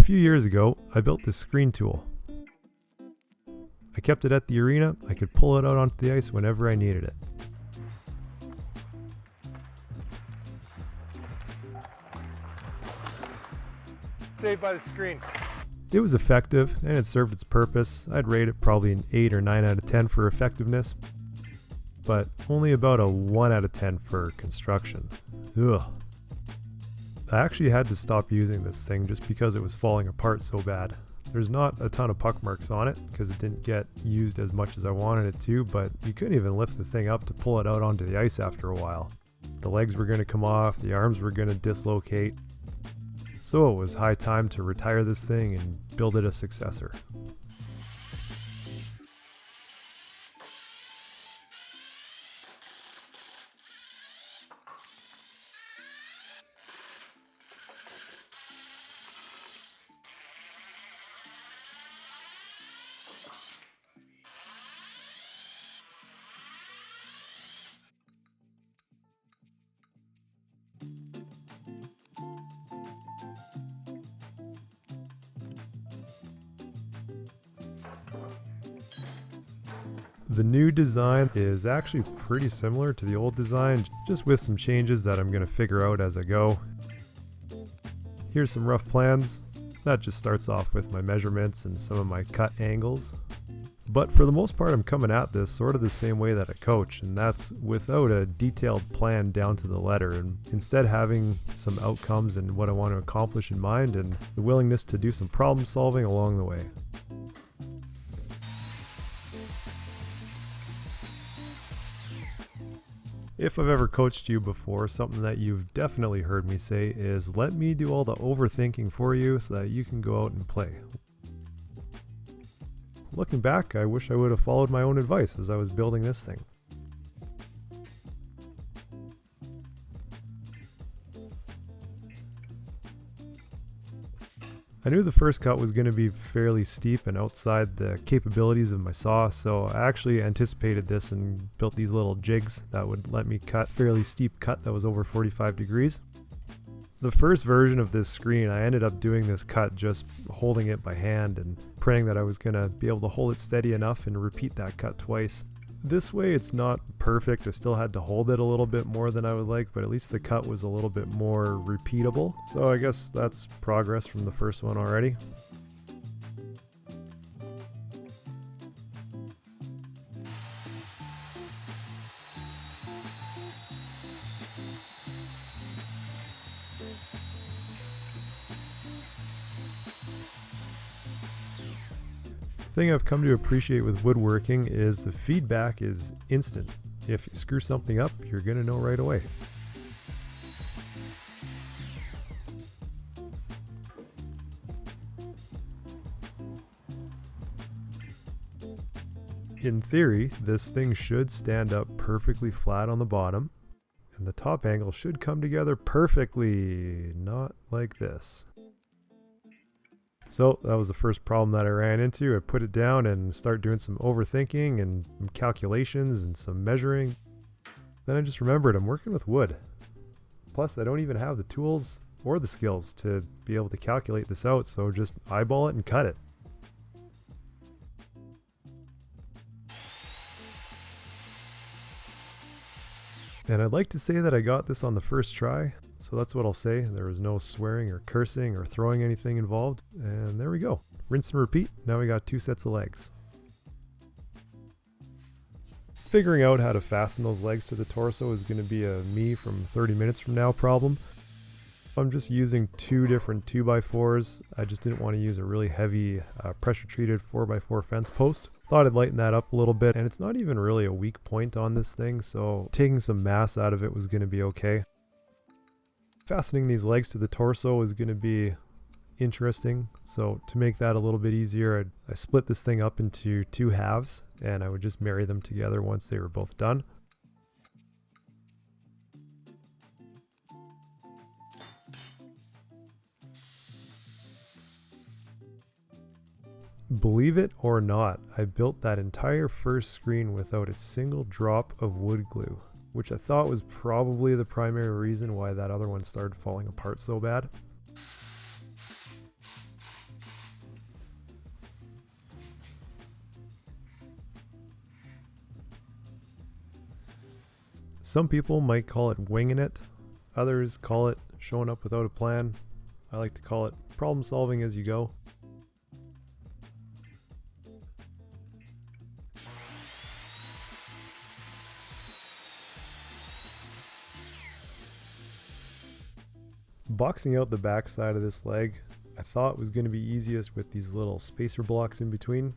few years ago, I built this screen tool. I kept it at the arena. I could pull it out onto the ice whenever I needed it. Saved by the screen. It was effective and it served its purpose. I'd rate it probably an 8 or 9 out of 10 for effectiveness, but only about a 1 out of 10 for construction. Ugh. I actually had to stop using this thing just because it was falling apart so bad. There's not a ton of puck marks on it because it didn't get used as much as I wanted it to, but you couldn't even lift the thing up to pull it out onto the ice after a while. The legs were going to come off, the arms were going to dislocate. So it was high time to retire this thing and build it a successor. The new design is actually pretty similar to the old design, just with some changes that I'm going to figure out as I go. Here's some rough plans. That just starts off with my measurements and some of my cut angles. But for the most part, I'm coming at this sort of the same way that I coach, and that's without a detailed plan down to the letter, and instead having some outcomes and what I want to accomplish in mind and the willingness to do some problem solving along the way. If I've ever coached you before, something that you've definitely heard me say is let me do all the overthinking for you so that you can go out and play. Looking back, I wish I would have followed my own advice as I was building this thing. I knew the first cut was going to be fairly steep and outside the capabilities of my saw, so I actually anticipated this and built these little jigs that would let me cut fairly steep cut that was over 45 degrees. The first version of this screen, I ended up doing this cut just holding it by hand and praying that I was going to be able to hold it steady enough and repeat that cut twice. This way it's not perfect. I still had to hold it a little bit more than I would like, but at least the cut was a little bit more repeatable. So I guess that's progress from the first one already. Thing I've come to appreciate with woodworking is the feedback is instant. If you screw something up, you're going to know right away. In theory, this thing should stand up perfectly flat on the bottom, and the top angle should come together perfectly, not like this. So that was the first problem that I ran into. I put it down and started doing some overthinking and some calculations and some measuring. Then I just remembered I'm working with wood. Plus I don't even have the tools or the skills to be able to calculate this out, so just eyeball it and cut it. And I'd like to say that I got this on the first try. So that's what I'll say. There was no swearing or cursing or throwing anything involved. And there we go. Rinse and repeat. Now we got 2 sets of legs. Figuring out how to fasten those legs to the torso is going to be a me from 30 minutes from now problem. I'm just using 2 different 2x4s. I just didn't want to use a really heavy pressure treated 4x4 fence post. Thought I'd lighten that up a little bit, and it's not even really a weak point on this thing, so taking some mass out of it was going to be okay. Fastening these legs to the torso is going to be interesting, so to make that a little bit easier, I split this thing up into 2 halves, and I would just marry them together once they were both done. Believe it or not, I built that entire first screen without a single drop of wood glue, which I thought was probably the primary reason why that other one started falling apart so bad. Some people might call it winging it, others call it showing up without a plan. I like to call it problem solving as you go. Boxing out the back side of this leg, I thought was going to be easiest with these little spacer blocks in between.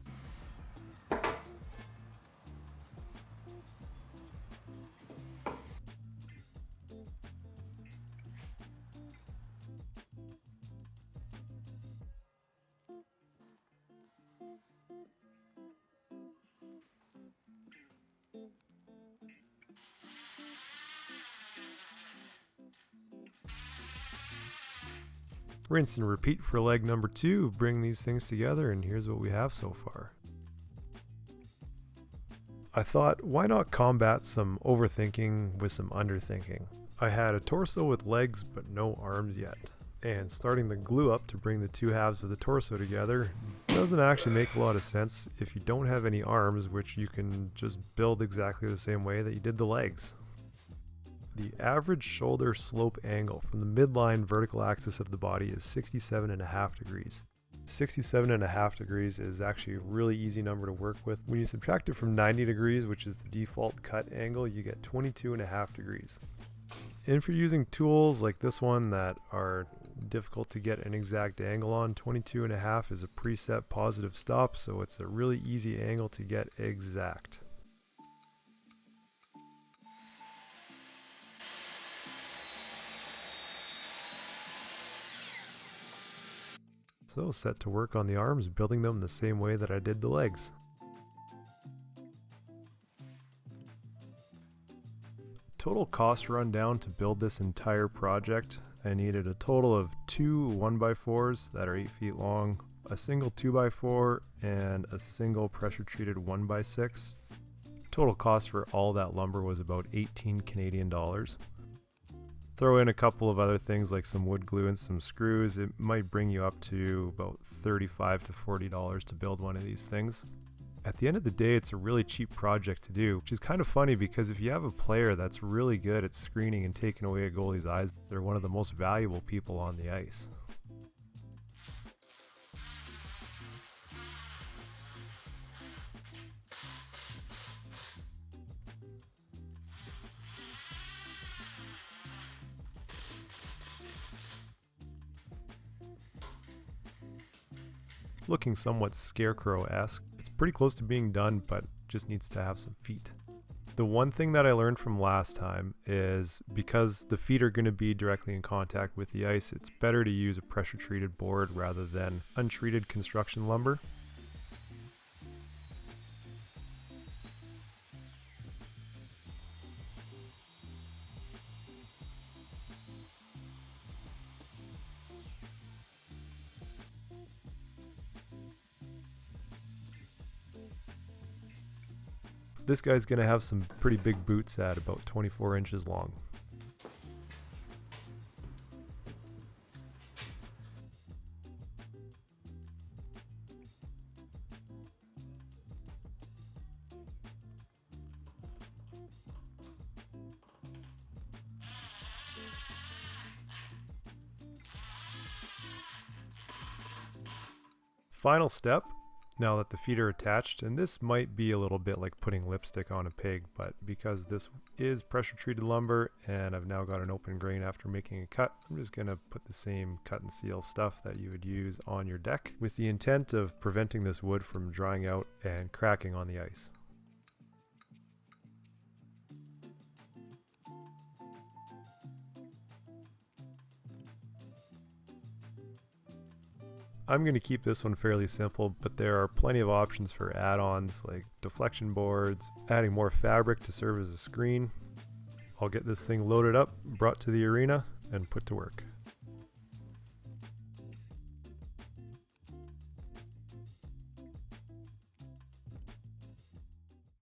Rinse and repeat for leg number 2, bring these things together, and here's what we have so far. I thought, why not combat some overthinking with some underthinking? I had a torso with legs but no arms yet, and starting the glue up to bring the two halves of the torso together doesn't actually make a lot of sense if you don't have any arms, which you can just build exactly the same way that you did the legs. The average shoulder slope angle from the midline vertical axis of the body is 67.5 degrees. 67.5 degrees is actually a really easy number to work with. When you subtract it from 90 degrees, which is the default cut angle, you get 22.5 degrees. And if you're using tools like this one that are difficult to get an exact angle on, 22.5 is a preset positive stop, so it's a really easy angle to get exact. So set to work on the arms, building them the same way that I did the legs. Total cost rundown to build this entire project. I needed a total of 2 1x4s that are 8 feet long, a single 2x4, and a single pressure treated 1x6. Total cost for all that lumber was about 18 Canadian dollars. Throw in a couple of other things like some wood glue and some screws, it might bring you up to about $35 to $40 to build one of these things. At the end of the day, it's a really cheap project to do, which is kind of funny because if you have a player that's really good at screening and taking away a goalie's eyes, they're one of the most valuable people on the ice. Looking somewhat scarecrow-esque. It's pretty close to being done, but just needs to have some feet. The one thing that I learned from last time is because the feet are going to be directly in contact with the ice, it's better to use a pressure treated board rather than untreated construction lumber. This guy's going to have some pretty big boots at about 24 inches long. Final step. Now that the feet are attached, and this might be a little bit like putting lipstick on a pig, but because this is pressure treated lumber and I've now got an open grain after making a cut, I'm just going to put the same cut and seal stuff that you would use on your deck with the intent of preventing this wood from drying out and cracking on the ice. I'm going to keep this one fairly simple, but there are plenty of options for add-ons like deflection boards, adding more fabric to serve as a screen. I'll get this thing loaded up, brought to the arena, and put to work.